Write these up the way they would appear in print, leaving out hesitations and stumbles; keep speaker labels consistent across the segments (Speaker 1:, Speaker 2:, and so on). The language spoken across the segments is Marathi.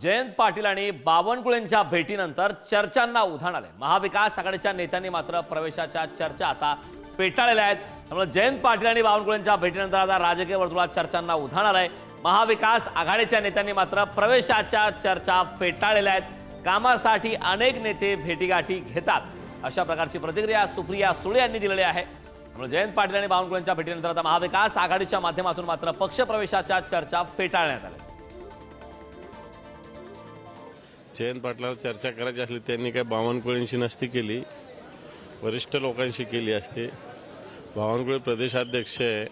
Speaker 1: जयंत पाटील आणि बावनकुळेंच्या भेटीनंतर चर्चांना उधाण आले। महाविकास आघाडीच्या नेत्यांनी मात्र प्रवेशाच्या चर्चा आता पेटाळलेल्या आहेत। त्यामुळे जयंत पाटील आणि बावनकुळेंच्या भेटीनंतर आता राजकीय वर्तुळात चर्चांना उधाण आलंय। महाविकास आघाडीच्या नेत्यांनी मात्र प्रवेशाच्या चर्चा फेटाळलेल्या आहेत। कामासाठी अनेक नेते भेटीगाठी घेतात, अशा प्रकारची प्रतिक्रिया सुप्रिया सुळे यांनी दिलेली आहे। त्यामुळे जयंत पाटील आणि बावनकुळेंच्या भेटीनंतर आता महाविकास आघाडीच्या माध्यमातून मात्र पक्षप्रवेशाच्या चर्चा फेटाळण्यात आल्या।
Speaker 2: जयंत पाटलाला चर्चा करायची असली त्यांनी काय बावनकुळेंशी नसती केली, वरिष्ठ लोकांशी केली असते। बावनकुळे प्रदेशाध्यक्ष आहे,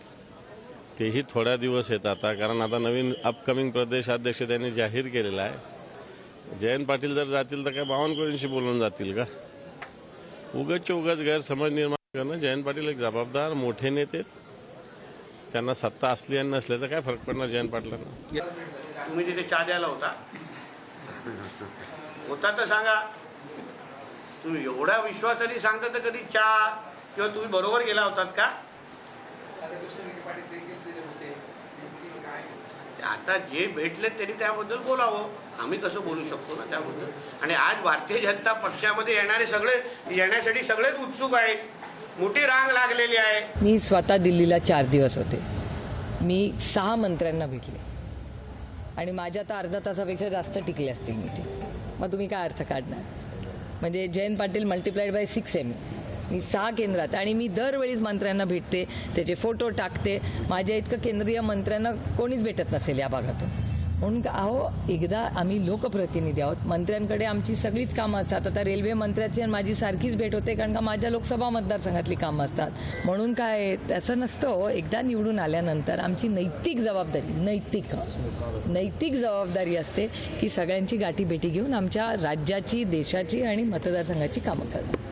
Speaker 2: तेही थोड्या दिवस आहेत आता, कारण आता नवीन अपकमिंग प्रदेशाध्यक्ष त्यांनी जाहीर केलेला आहे। जयंत पाटील जर जातील तर काय बावनकुळेंशी बोलून जातील का? उगाच गैरसमज निर्माण करणं। जयंत पाटील एक जबाबदार मोठे नेते, त्यांना सत्ता असली आणि नसल्याचा काय फरक पडणार जयंत पाटलांना?
Speaker 3: तुम्ही तिथे चहा द्यायला होता तर सांगा। तुम्ही एवढ्या विश्वासाने सांगता तर कधी चहा किंवा तुम्ही बरोबर गेला होतात का? आता जे भेटले त्यांनी त्याबद्दल बोलावं, आम्ही कसं बोलू शकतो ना त्याबद्दल। आणि आज भारतीय जनता पक्षामध्ये येण्यासाठी सगळेच उत्सुक आहेत, मोठी रांग लागलेली आहे।
Speaker 4: मी स्वतः दिल्लीला 4 दिवस होते, मी 6 मंत्र्यांना भेटले आणि माझ्या तर अर्धा तासापेक्षा जास्त टिकले असतील मीटिंग। मग तुम्ही काय अर्थ काढणार? म्हणजे जयंत पाटील मल्टिप्लाइड बाय 6 आहे मी 6 केंद्रात, आणि मी दरवेळीच मंत्र्यांना भेटते, त्याचे फोटो टाकते। माझ्या इतकं केंद्रीय मंत्र्यांना कोणीच भेटत नसेल या भागातून। म्हणून अहो, एकदा आम्ही लोकप्रतिनिधी आहोत, मंत्र्यांकडे आमची सगळीच कामं असतात। आता रेल्वे मंत्र्याची आणि माझी सारखीच भेट होते, कारण का माझ्या लोकसभा मतदारसंघातली कामं असतात। म्हणून काय तसं नसतं, एकदा निवडून आल्यानंतर आमची नैतिक जबाबदारी असते की सगळ्यांची गाठीभेटी घेऊन आमच्या राज्याची, देशाची आणि मतदारसंघाची कामं करणं।